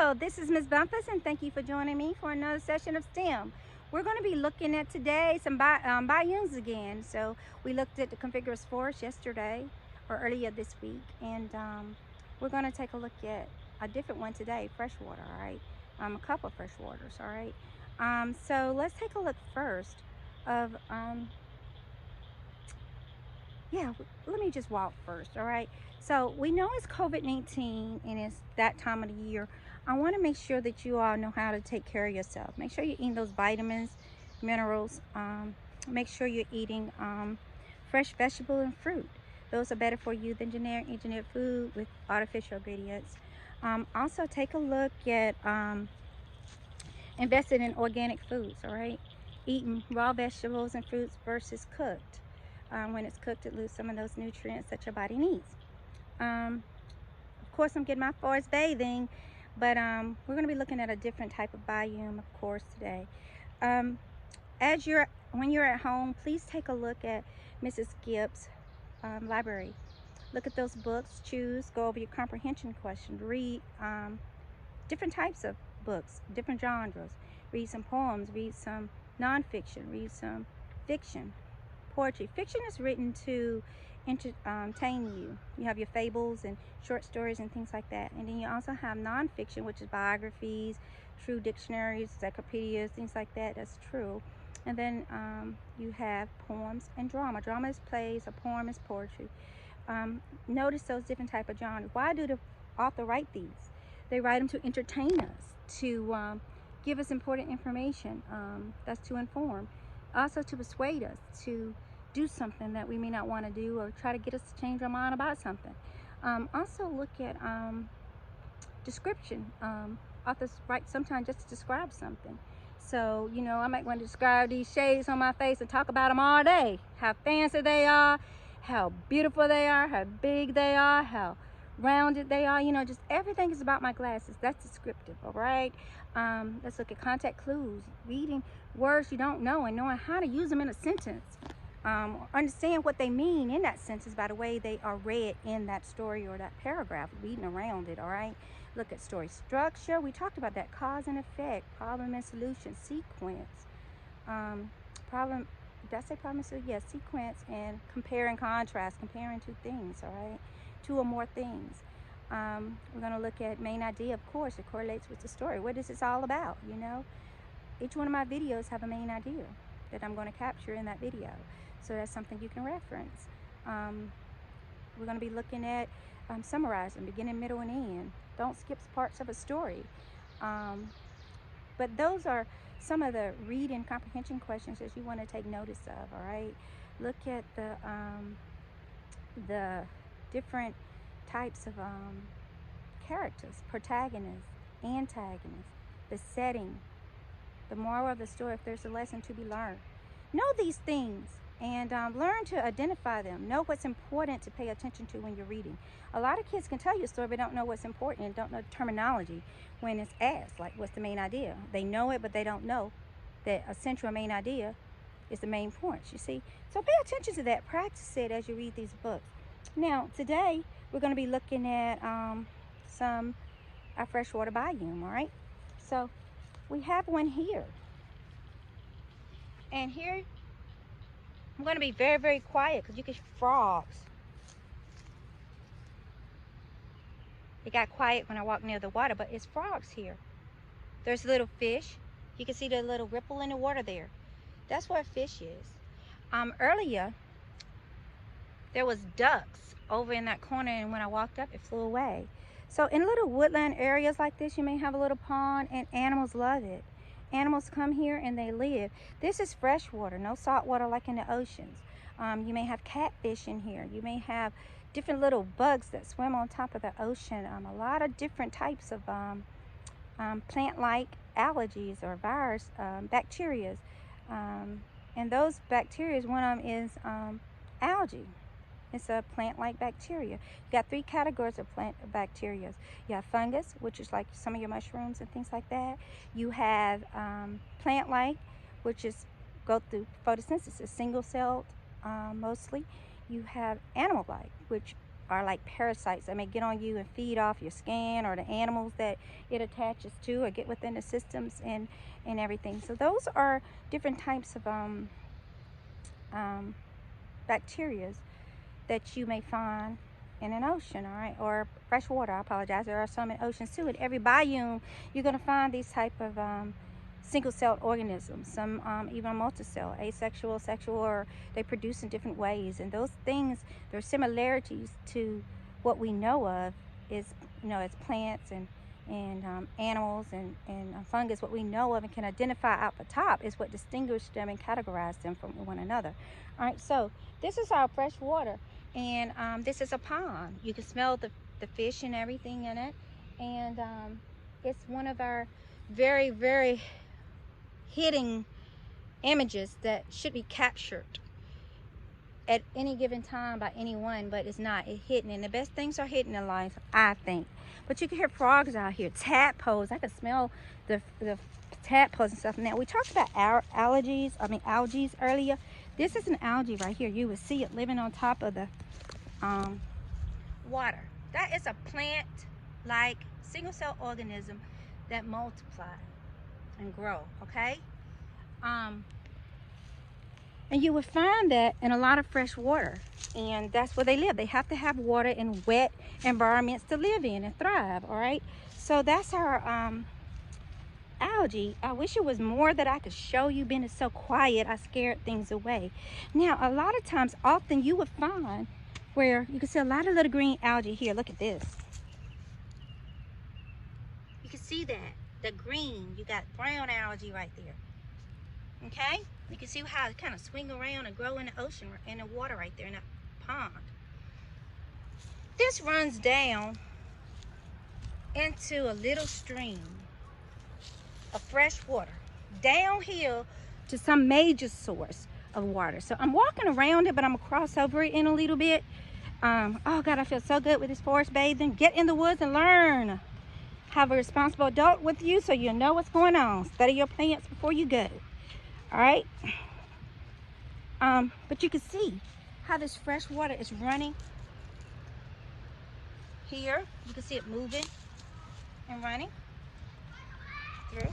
Hello, this is Ms. Bumphus, and thank you for joining me for another session of STEM. We're going to be looking at today some biomes again. So we looked at the Coniferous forest yesterday or earlier this week, and we're going to take a look at a different one today, freshwater, all right? A couple of freshwaters, all right? So let's take a look first of, let me just walk first, all right? So we know it's COVID-19 and it's that time of the year. I want to make sure that you all know how to take care of yourself. Make sure you're eating those vitamins, minerals. Make sure you're eating fresh vegetable and fruit. Those are better for you than generic engineered food with artificial ingredients. Also take a look at investing in organic foods, all right? Eating raw vegetables and fruits versus cooked. When it's cooked, it loses some of those nutrients that your body needs. Of course, I'm getting my forest bathing, but we're going to be looking at a different type of biome, of course, today. When you're at home, please take a look at Mrs. Gibbs' library. Look at those books, choose, go over your comprehension questions, read different types of books, different genres. Read some poems, read some nonfiction, read some fiction, poetry. Fiction is written to entertain you. You have your fables and short stories and things like that. And then you also have nonfiction, which is biographies, true dictionaries, encyclopedias, things like that. That's true. And then you have poems and drama. Drama is plays, a poem is poetry. Notice those different type of genres. Why do the author write these? They write them to entertain us, to give us important information. That's to inform. Also to persuade us to do something that we may not want to do, or try to get us to change our mind about something. Also look at description. Authors write sometimes just to describe something. So, you know, I might want to describe these shades on my face and talk about them all day. How fancy they are, how beautiful they are, how big they are, how rounded they are. You know, just everything is about my glasses. That's descriptive, all right? Let's look at context clues. Reading words you don't know and knowing how to use them in a sentence. Understand what they mean in that sentence by the way they are read in that story or that paragraph, reading around it, all right? Look at story structure. We talked about that. Cause and effect, problem and solution, sequence. Did I say problem and solution? Yes, sequence, and compare and contrast, comparing two things, all right? Two or more things. We're going to look at main idea, of course. It correlates with the story. What is this all about, you know? Each one of my videos have a main idea that I'm going to capture in that video. So that's something you can reference. We're going to be looking at summarizing, beginning, middle, and end. Don't skip parts of a story. But those are some of the reading comprehension questions that you want to take notice of, all right? Look at the different types of characters, protagonists, antagonists, the setting, the moral of the story, if there's a lesson to be learned. Know these things and learn to identify them. Know what's important to pay attention to when you're reading. A lot of kids can tell you a story but don't know what's important and don't know the terminology when it's asked, like what's the main idea. They know it, but they don't know that a central main idea is the main points, you see. So pay attention to that. Practice it as you read these books. Now, today we're going to be looking at some freshwater biome, all right? So we have one here. And here, I'm going to be very, very quiet because you can hear frogs. It got quiet when I walked near the water, but it's frogs here. There's little fish. You can see the little ripple in the water there. That's where fish is. Earlier, there was ducks over in that corner, and when I walked up, it flew away. So in little woodland areas like this, you may have a little pond, and animals love it. Animals come here and they live. This is fresh water, no salt water like in the oceans. You may have catfish in here. You may have different little bugs that swim on top of the ocean. A lot of different types of plant-like algae or virus, bacteria. And those bacteria, one of them is algae. It's a plant-like bacteria. You got three categories of plant bacteria. You have fungus, which is like some of your mushrooms and things like that. You have plant-like, which is go through photosynthesis, single-celled mostly. You have animal-like, which are like parasites that may get on you and feed off your skin or the animals that it attaches to or get within the systems and everything. So those are different types of bacteria that you may find in an ocean, all right, or fresh water. I apologize. There are some in oceans too. In every biome, you're going to find these type of single-celled organisms. Some even multicell, asexual, sexual, or they produce in different ways. And those things, there are similarities to what we know of is, you know, as plants and animals and fungus. What we know of and can identify out the top is what distinguishes them and categorize them from one another. All right, so this is our fresh water, and this is a pond. You can smell the fish and everything in it, and it's one of our very, very hidden images that should be captured at any given time by anyone, but it's not. It's hidden, and the best things are hidden in life, I think. But you can hear frogs out here, tadpoles. I can smell the tadpoles and stuff. Now, we talked about algae earlier. This is an algae right here. You will see it living on top of the water. That is a plant-like single-cell organism that multiply and grow, okay? And you would find that in a lot of fresh water, and that's where they live. They have to have water in wet environments to live in and thrive, all right? So that's our algae. I wish it was more that I could show you. Being so quiet, I scared things away. Now, a lot of times, often you would find where you can see a lot of little green algae here. Look at this. You can see that, the green. You got brown algae right there. Okay? You can see how it kind of swing around and grow in the ocean, in the water right there in that pond. This runs down into a little stream of fresh water, downhill to some major source of water. So I'm walking around it, but I'm gonna cross over it in a little bit. Oh God, I feel so good with this forest bathing. Get in the woods and learn. Have a responsible adult with you so you know what's going on. Study your plants before you go. All right. But you can see how this fresh water is running here. You can see it moving and running through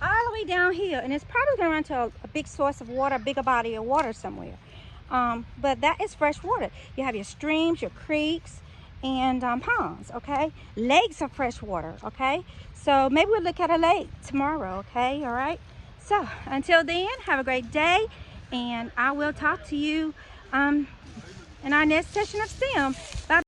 all the way down here, and it's probably going to run to a big source of water, a bigger body of water somewhere. But that is fresh water. You have your streams, your creeks, and ponds, okay? Lakes are fresh water, okay? So maybe we'll look at a lake tomorrow, okay? All right? So until then, have a great day, and I will talk to you in our next session of STEM. Bye.